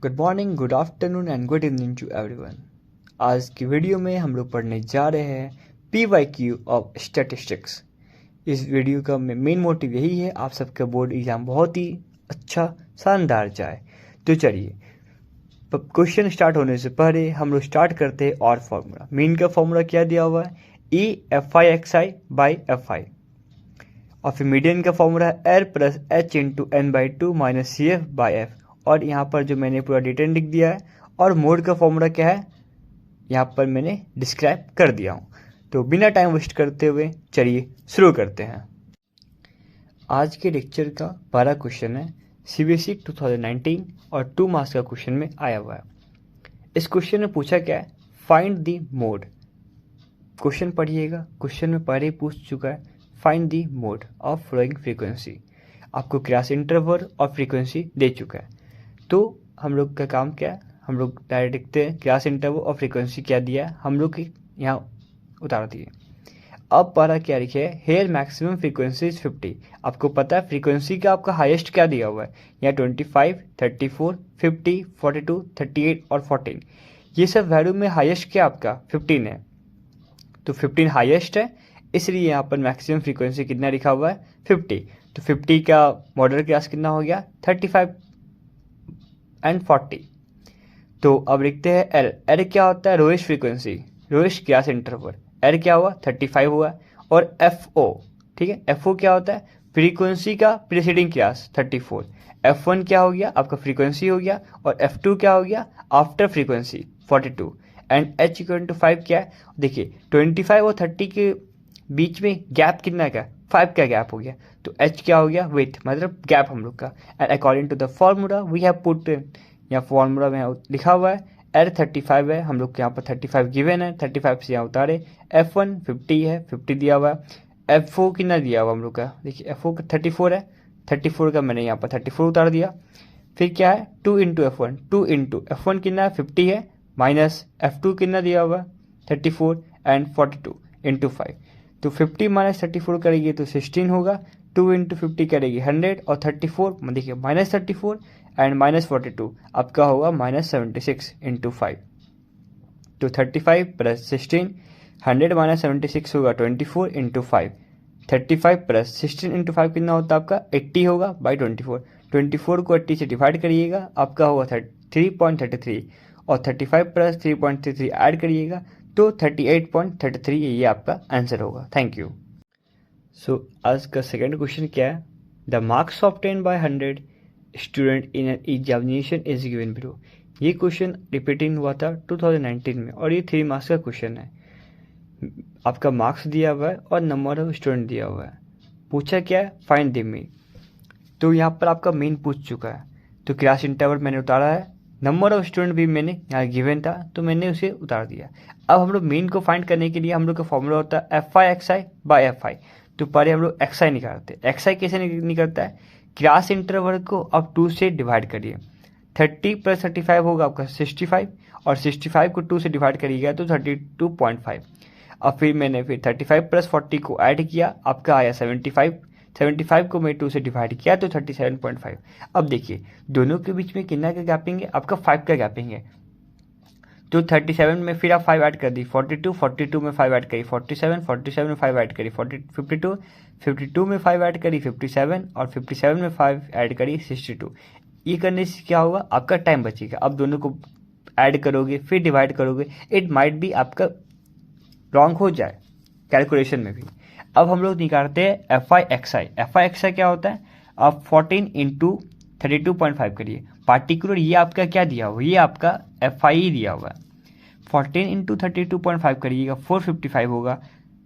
Good morning, good afternoon and good evening to everyone. आज की video में हम लोग पढ़ने जा रहे हैं PYQ ऑफ स्टैटिस्टिक्स। इस वीडियो का मेन मोटिव यही है आप सबका बोर्ड एग्जाम बहुत ही अच्छा शानदार जाए। तो चलिए क्वेश्चन स्टार्ट होने से पहले हम लोग स्टार्ट करते हैं और फार्मूला। मीन का फार्मूला क्या दिया हुआ है, EFI/XI/FI। और फिर मीडियन का फॉर्मूला है R plus H into N/2 minus CF/F। और यहाँ पर जो मैंने पूरा डिटेल लिख दिया है। और मोड का फॉर्मूला क्या है यहाँ पर मैंने डिस्क्राइब कर दिया हूँ। तो बिना टाइम वेस्ट करते हुए चलिए शुरू करते हैं। आज के लेक्चर का 12 क्वेश्चन है, CBSE 2019 और 2 मार्क्स का क्वेश्चन में आया हुआ है। इस क्वेश्चन में पूछा क्या है, फाइंड दी मोड। क्वेश्चन पढ़िएगा, क्वेश्चन में पहले ही पूछ चुका है find the mode of flowing frequency. आपको क्लास इंटरवल और फ्रीक्वेंसी दे चुका है। तो हम लोग का काम क्या है, हम लोग डायरेक्ट लिखते हैं क्लास इंटरवल और फ्रीक्वेंसी क्या दिया है, हम लोग यहाँ उतार दिए। अब पहला क्या लिखे है, हेयर मैक्सिमम फ्रीक्वेंसी इज 50। आपको पता है फ्रीक्वेंसी का आपका हाईएस्ट क्या दिया हुआ है, यहाँ 25, 34, 50, 42, 38 और 14। ये सब वैल्यू में हाईएस्ट क्या आपका 15 है। तो 15 हाईएस्ट है, इसलिए यहाँ पर मैक्सिमम फ्रीक्वेंसी कितना लिखा हुआ है 50। तो 50 का मॉडल क्लास कितना हो गया 35 एंड 40। तो अब लिखते हैं एल। एल क्या होता है, lowest frequency, lowest class interval. L क्या हुआ 35 हुआ। और FO, ठीक है, FO क्या होता है, फ्रीक्वेंसी का प्रीसीडिंग क्लास 34। F1 क्या हो गया आपका फ्रीक्वेंसी हो गया। और F2 क्या हो गया after frequency 42। And H equal to 5 क्या है, देखिए 25 और 30 के बीच में गैप कितना का 5 का गैप हो गया। तो H क्या हो गया विथ, मतलब गैप हम लोग का। And according to the formula we have put, यहाँ फॉर्मूला में लिखा हुआ है R35 है, हम लोग के यहाँ पर 35 गिवन है, 35 से यहाँ उतारे। F1 50 है, 50 दिया हुआ है। FO कितना दिया हुआ हम लोग का, देखिए FO का 34 है, 34 का मैंने यहाँ पर 34 उतार दिया। फिर क्या है 2 इंटू F1, 2 इंटू F1 कितना है 50 है, माइनस F2 कितना दिया हुआ है 34 एंड 42 इंटू 5। तो 50 माइनस 34 करेगी तो 16 होगा। 2 इंटू 50 करेगी 100 और 34 देखिए माइनस 34 एंड माइनस 42 आपका होगा माइनस 76 इंटू 5। तो 35 प्लस 16, 100 माइनस 76 होगा 24 इंटू 5। 35 प्लस 16 इंटू 5 कितना होता है आपका 80 होगा बाई 24। 24 को 80 से डिवाइड करिएगा, आपका होगा 3.33 और 35 प्लस 3.33 ऐड करिएगा तो 38.33 ये आपका आंसर होगा। Thank you. सो आज का सेकंड क्वेश्चन क्या है, the marks obtain bye 100 student in an examination is given below. ये क्वेश्चन रिपीटिंग हुआ था 2019 में और ये 3 मार्क्स का क्वेश्चन है। आपका मार्क्स दिया हुआ है और नंबर ऑफ स्टूडेंट दिया हुआ है। पूछा क्या है, फाइंड द मीन। तो यहाँ पर आपका मीन पूछ चुका है, तो क्लास इंटरवल मैंने उतारा है, नंबर ऑफ स्टूडेंट भी मैंने यहाँ गिवन था तो मैंने उसे उतार दिया। अब हम लोग मीन को फाइंड करने के लिए हम लोग का फॉर्मूला होता है FI/XI/FI। तो पहले हम लोग XI निकालते हैं। XI कैसे निकलता है, क्लास इंटरवल को अब 2 से डिवाइड करिए। 30 प्लस 35 होगा आपका 65 और 65 को 2 से डिवाइड करिएगा तो 32.5। अब फिर मैंने 35 प्लस 40 को ऐड किया, आपका आया 75। 75 को मैं 2 से डिवाइड किया तो 37.5। अब देखिए दोनों के बीच में कितना का गैपिंग है आपका 5 का गैपिंग है। तो 37 में फिर आप 5 ऐड कर दी, 42, 42 में 5 ऐड करी 47, 47 में 5 ऐड करी 52, 52 में 5 ऐड करी 57 और 57 में 5 ऐड करी 62। ये करने से क्या होगा आपका टाइम बचेगा। अब दोनों को ऐड करोगे फिर डिवाइड करोगे, इट माइट भी आपका रॉन्ग हो जाए कैलकुलेशन में भी। अब हम लोग निकालते हैं FI/XI। FI/XI क्या होता है, आप 14 इंटू 32.5 करिए। पार्टिकुलर ये आपका क्या दिया हुआ, ये आपका FI दिया हुआ है। 14 इंटू 32.5 करिएगा 455 होगा।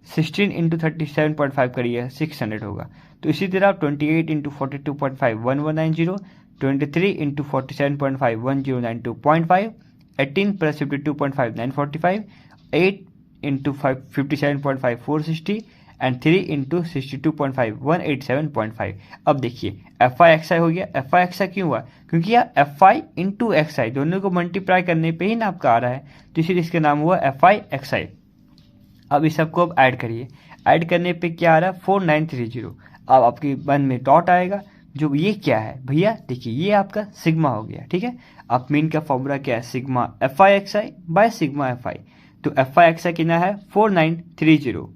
16 इंटू 37.5 करिए 600 होगा। तो इसी तरह 28 into 42.5 1190, 23 into 47.5 1092.5, 18 plus 52.5 945, 8 into 57.5 460 and 3 into 62.5 187.5। अब देखिए FI/XI हो गया। FI/XI क्यों हुआ, क्योंकि यार FI इंटू XI दोनों को मल्टीप्लाई करने पे ही ना आपका आ रहा है, तो इसीलिए इसका नाम हुआ FI/XI। अब इस सबको अब ऐड करिए, ऐड करने पे क्या आ रहा है 4930। अब आपके मन में डॉट आएगा, जो ये क्या है भैया, देखिए ये आपका सिग्मा हो गया, ठीक है। अब मीन का फॉर्मूला क्या है, sigma F I x I by sigma F I. तो एफ आई एक्स आई कितना है 4930,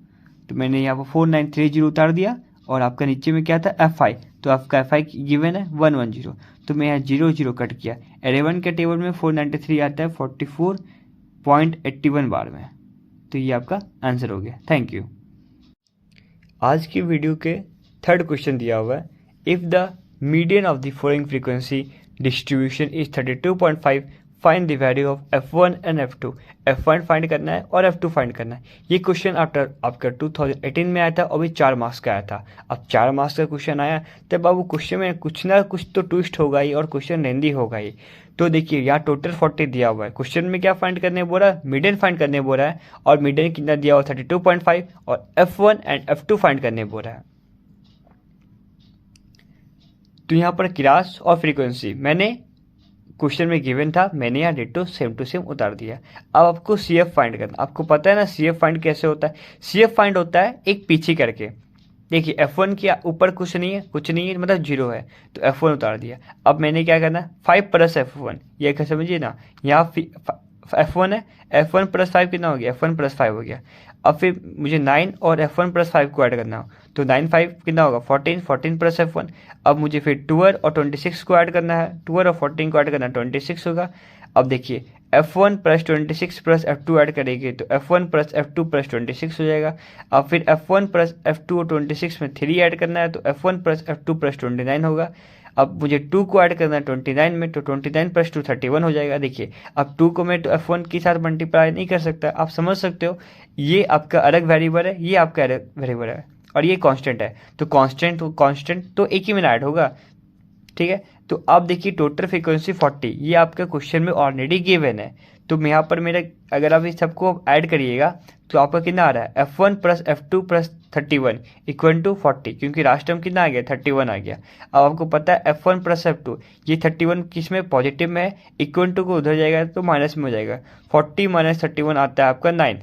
तो मैंने यहाँ पर 4930 उतार दिया और आपका नीचे में क्या था एफ आई, तो आपका एफ आई गिवन है 110, तो मैं यहाँ 0 कट किया। 11 के टेबल में 493 आता है 44.81 बार में, तो ये आपका आंसर हो गया। Thank you. आज की वीडियो के थर्ड क्वेश्चन दिया हुआ है, if the median of the following frequency distribution is 32.5 find the value of F1 and F2। F1 find करना है और F2 फाइंड करना है। ये क्वेश्चन आफ्टर आपका 2018 में आया था और भी 4 मार्क्स का आया था। अब 4 मार्क्स का क्वेश्चन आया तब बाबू क्वेश्चन में कुछ ना कुछ तो ट्विस्ट होगा ही और क्वेश्चन लेंदी होगा ही। तो देखिए यहाँ टोटल 40 दिया हुआ है, क्वेश्चन में क्या फाइंड करने बोल रहा है, मीडियन फाइंड करने बोल रहा है, और मीडियन कितना दिया हुआ 32.5 और F1 एंड F2 फाइंड करने बोल रहा है। तो यहाँ पर क्लास और फ्रीक्वेंसी मैंने क्वेश्चन में गिवन था, मैंने यहाँ डिटो सेम टू सेम उतार दिया। अब आपको सी एफ फाइंड करना, आपको पता है ना सी एफ फाइंड कैसे होता है। सी एफ फाइंड होता है एक पीछे करके, देखिए F1 के ऊपर कुछ नहीं है मतलब 0 है, तो F1 उतार दिया। अब मैंने क्या करना 5 प्लस F1, ये क्या समझिए ना, यहाँ F1 है, F1 प्लस 5 कितना हो गया, F1 प्लस 5 हो गया। अब फिर मुझे 9 और F1 प्लस 5 को ऐड करना हो, तो 9 5 कितना होगा 14 प्लस F1। अब मुझे फिर 12 और 26 को ऐड करना है, 12 और 14 को ऐड करना है 26 होगा। अब देखिए F1 plus 26 plus F2 add करेंगे तो F1 प्लस F2 प्लस 26 हो जाएगा। अब फिर F1 प्लस F2 और 26 में 3 ऐड करना है, तो F1 प्लस F2 प्लस 29 होगा। अब मुझे 2 को ऐड करना है 29 में, तो 29 प्लस 2 31 हो जाएगा। देखिए अब 2 को मैं तो F1 के साथ मल्टीप्लाई नहीं कर सकता, आप समझ सकते हो। ये आपका अलग वेरिएबल है, ये आपका अलग वेरिएबल है, और ये कांस्टेंट है, तो कांस्टेंट तो एक ही में ऐड होगा, ठीक है। तो अब देखिए टोटल फ्रीक्वेंसी 40, ये आपका क्वेश्चन में ऑलरेडी गिवन है। तो यहाँ पर मेरा अगर आप इस सबको ऐड करिएगा तो आपका कितना आ रहा है F1 plus F2 plus 31 equal to 40, क्योंकि लास्ट टर्म कितना आ गया 31 आ गया। अब आपको पता है F1 प्लस F2, ये 31 किस में पॉजिटिव में है, इक्वल टू को उधर जाएगा तो माइनस में हो जाएगा, 40 माइनस 31 आता है आपका 9।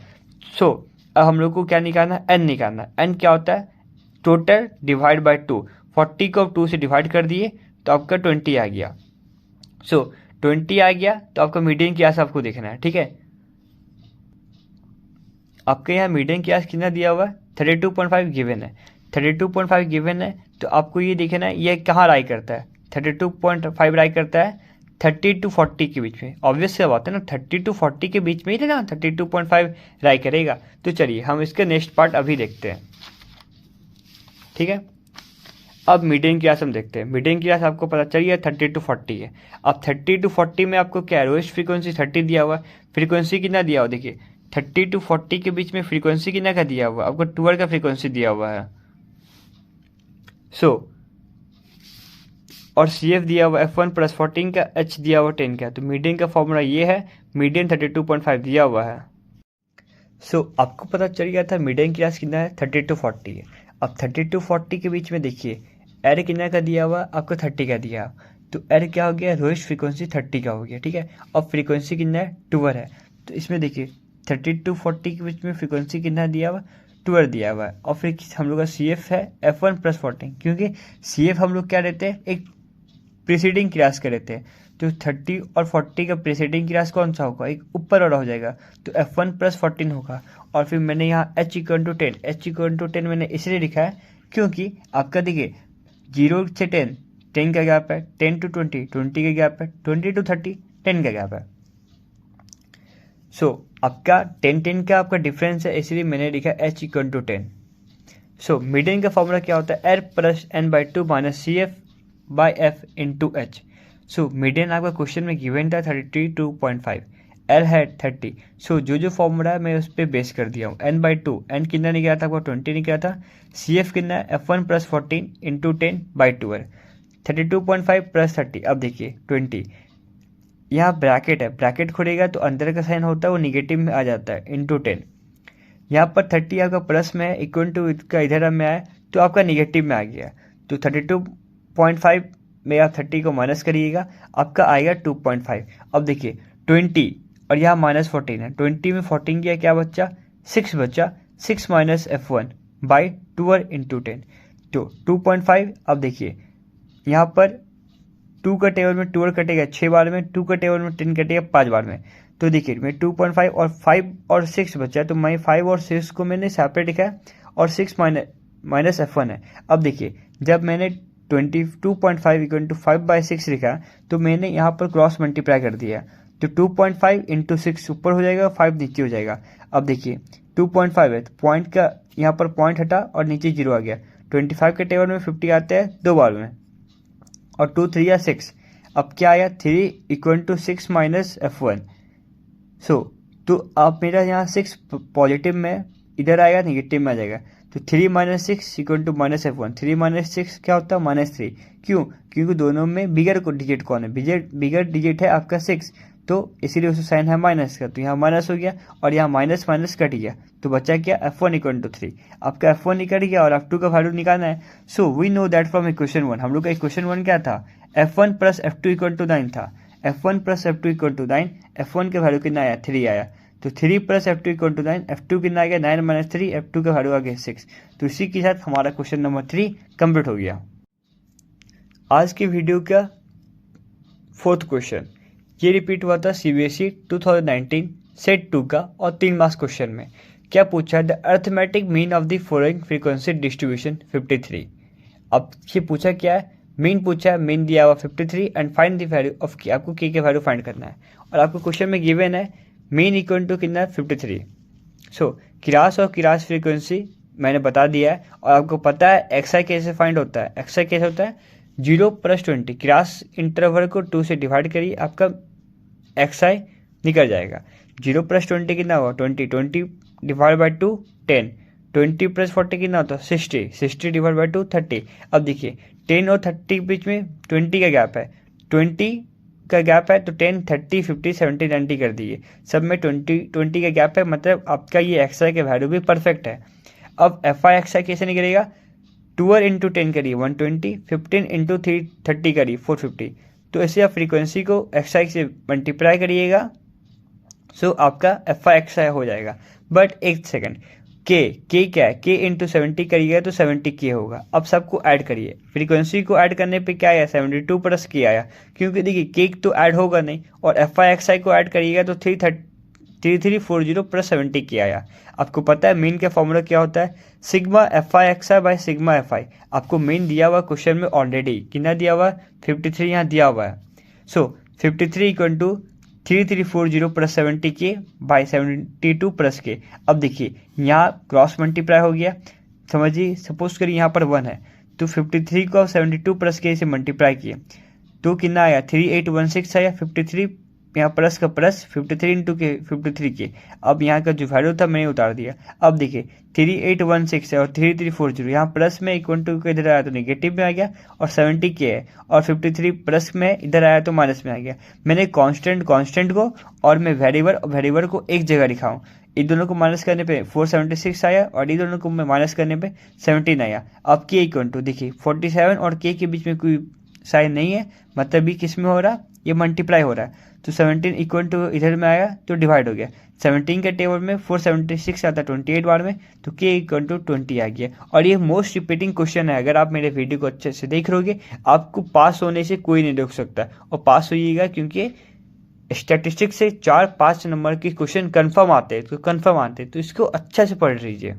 सो अब हम लोग को क्या निकालना है, n निकालना है। n क्या होता है, टोटल डिवाइड बाई 2, 40 को 2 से डिवाइड कर दिए तो आपका 20 आ गया। सो 20 आ गया तो आपका मीडियन क्लास आपको देखना है, ठीक है। आपके यहाँ मीडियन क्लास कितना दिया हुआ है 32.5 गिवन है, 32.5 गिवन है, तो आपको ये देखना है ये कहाँ राय करता है, 32.5 राय करता है 30 to 40 के बीच में। ऑब्वियस सी बात है ना, 30 to 40 के बीच में ही ना 32.5 राय करेगा। तो चलिए हम इसका नेक्स्ट पार्ट अभी देखते हैं, ठीक है। अब मीडियन क्लास हम देखते हैं। मीडियन क्लास आपको पता चलिए 30 to 40 है। अब 30 to 40 में आपको क्या लोएस्ट फ्रीक्वेंसी 30 दिया हुआ है, फ्रीक्वेंसी कितना दिया हुआ, देखिए 30 to 40 के बीच में फ्रीक्वेंसी कितना का दिया हुआ है, आपको 12 का फ्रीक्वेंसी दिया हुआ है। और सी एफ दिया हुआ F1 प्लस 14 का, H दिया हुआ 10 का। तो मीडियन का फॉर्मूला ये है, मीडियन 32.5 दिया हुआ है। आपको पता चल गया था मीडियन क्लास कितना है 30 to 40 है। अब 30 to 40 के बीच में देखिए एर कितना का दिया हुआ, आपको 30 का दिया, तो एर क्या हो गया लोएस्ट फ्रीक्वेंसी 30 का हो गया, ठीक है। अब फ्रीक्वेंसी कितना है 12 है, तो इसमें देखिए 30 to 40 के बीच में फ्रीक्वेंसी कितना दिया हुआ 12 दिया हुआ है। और फिर हम लोग का सी एफ है F1 प्लस 14, क्योंकि सी एफ हम लोग क्या रहते हैं एक प्रीसीडिंग क्लास के रहते हैं, तो 30 और 40 का प्रीसीडिंग क्लास कौन सा होगा, एक ऊपर वाला हो जाएगा, तो F1 प्लस 14 होगा। और फिर मैंने यहाँ H equal to 10, H equal to 10 मैंने इसलिए लिखा है क्योंकि आपका देखिए 0 से 10 का गैप है, 10 to 20 20 का गैप है, 20 to 30 10 का गैप है। आपका 10 का आपका डिफरेंस है, इसलिए मैंने लिखा H इक्वल टू 10। मीडियन का फॉर्मूला क्या होता है, R plus n/2 minus CF by F into H। Median आपका क्वेश्चन में गिवन था 32.5, L है 30। जो फॉर्मूला है मैं उस पर बेस कर दिया हूँ, n/2, n कितना निकला था आपको 20 निकला था, CF कितना है F1 प्लस 14 इंटू 10/12, 32.5 प्लस 30। अब देखिए 20, यहाँ ब्रैकेट है, ब्रैकेट खुलेगा तो अंदर का साइन होता है वो निगेटिव में आ जाता है, इंटू 10। यहाँ पर 30 आपका प्लस में है, इक्वल टू इसका इधर में आया तो आपका निगेटिव में आ गया, तो 32.5 में आप 30 को माइनस करिएगा, आपका आएगा 2.5। अब देखिए 20 और यहाँ माइनस 14 है, 20 में 14 किया क्या बच्चा 6 बच्चा, 6 माइनस F1 बाई 12 इंटू 10, तो 2.5। अब देखिए यहाँ पर 2 का टेबल में 12 कटेगा 6 बार में, 2 का टेबल में 10 कटेगा 5 बार में। तो देखिए मैं 2.5 और 5 और 6 बचा, तो मैं 5 और 6 को मैंने सेपरेट लिखा है और 6 माइनस F1 है। अब देखिए जब मैंने 22.5 इक्वल टू 5/6 लिखा तो मैंने यहाँ पर क्रॉस मल्टीप्लाई कर दिया, तो 2.5 इंटू 6 ऊपर हो जाएगा, 5 नीचे हो जाएगा। अब देखिए 2.5 है तो पॉइंट का यहाँ पर पॉइंट हटा और नीचे 0 आ गया। 25 के टेबल में 50 आते हैं 2 बार में, और 2 3 या 6। अब क्या आया 3 इक्वल टू 6 माइनस F1। तो अब मेरा यहाँ 6 पॉजिटिव में इधर आएगा, निगेटिव में आ जाएगा, तो 3 minus 6 equal to minus F1। 3 minus 6 क्या होता है -3। क्यों? क्योंकि दोनों में बिगर डिजिट कौन है? बिगर डिजिट है आपका 6, तो इसीलिए उसका साइन है माइनस का, तो यहाँ माइनस हो गया और यहाँ माइनस माइनस कट गया, तो बचा क्या F1 इक्वल टू 3। आपका F1 निकल गया और F2 का वैल्यू निकालना है। So we know that from equation 1, हम लोग का इक्वेशन 1 क्या था? F1 plus F2 equal to 9 था। F1 plus F2 equal to 9, F1 का वैल्यू कितना आया? 3 आया, तो 3 plus F2 equal to 9, F2 कितना आ गया? 9 माइनस 3, F2 का वैल्यू आ गया 6। तो इसी के साथ हमारा क्वेश्चन नंबर 3 कंप्लीट हो गया। आज की वीडियो का 4th क्वेश्चन ये रिपीट हुआ था CBSE 2019 सेट 2 का और 3 मार्क्स क्वेश्चन में। क्या पूछा है? The arithmetic mean of the following frequency distribution 53। अब ये पूछा क्या है? मीन पूछा है, मीन दिया हुआ 53 and find the value of के, आपको के वैल्यू फाइंड करना है। और आपको क्वेश्चन में गिवन है मीन इक्वल टू कितना है? 53। सो किरास और किरास फ्रीक्वेंसी मैंने बता दिया है, और आपको पता है एक्सआई कैसे फाइंड होता है। एक्सआई कैसे होता है? 0 + 20, किरास इंटरवल को 2 से डिवाइड करिए, आपका एक्सआई निकल जाएगा। 0 + 20 कितना होगा? 20 डिवाइड बाई 2 10, 20 + 40 कितना होता है? 60 डिवाइड बाई 2 30। अब देखिए 10 और 30 के बीच में 20 का गैप है, 20 का गैप है, तो 10 30 50 70 90 कर दिए, सब में 20 का गैप है, मतलब आपका ये एक्सआई का वैल्यू भी परफेक्ट है। अब FI एक्सआई कैसे निकलेगा? 12 इंटू 10 करिए 120, 15 इंटू 30 करिए 450, तो ऐसे आप फ्रीक्वेंसी को एक्सआई से मल्टीप्लाई करिएगा, सो आपका FI एक्सआई हो जाएगा। बट एक सेकंड, के क्या है? के इंटू 70 करिएगा तो 70 के होगा। अब सबको ऐड करिए, फ्रीक्वेंसी को ऐड करने पे क्या आया? 72 प्लस के आया, क्योंकि देखिए के तो ऐड होगा नहीं, और FI एक्सआई को ऐड करिएगा तो 3340 प्लस 70 के आया। आपको पता है मीन का फॉर्मूला क्या होता है? Sigma FI XI by sigma FI। आपको मीन दिया हुआ क्वेश्चन में ऑलरेडी कितना दिया हुआ है? 53 यहाँ दिया हुआ है। सो 53 इक्वल टू 3340 प्लस 70 के बाई 72 प्लस के। अब देखिए यहाँ क्रॉस मल्टीप्लाई हो गया, समझिए, सपोज करिए यहाँ पर 1 है, तो 53 को 72 प्लस के से मल्टीप्लाई किए तो कितना आया? 3816 आया। 53 यहाँ प्लस का प्लस 53 इंटू के 53 के। अब यहाँ का जो वैल्यू था मैंने उतार दिया। अब देखिए 3816 है और 3340, यहाँ प्लस में इक्वल टू के इधर आया तो नेगेटिव में आ गया, और 70 के है और 53 प्लस में इधर आया तो माइनस में आ गया। मैंने कांस्टेंट को और मैं वेरिएबल को एक जगह लिखा हूँ। इन दोनों को माइनस करने पे 476 आया और इन दोनों को मैं माइनस करने पे 17 आया। अब के इक्वल टू देखिए 47 और के बीच में कोई साइन नहीं है, मतलब भी किस में हो रहा? ये मल्टीप्लाई हो रहा है, तो 17 इक्वल टू इधर में आया तो डिवाइड हो गया। 17 के टेबल में 476 आता है 28 बार में, तो के इक्वल टू 20 आ गया। और ये मोस्ट रिपीटिंग क्वेश्चन है, अगर आप मेरे वीडियो को अच्छे से देख रहोगे आपको पास होने से कोई नहीं रोक सकता, और पास होइएगा, क्योंकि स्टैटिस्टिक्स से 4-5 नंबर के क्वेश्चन कंफर्म आते हैं, तो इसको अच्छा से पढ़ लीजिए।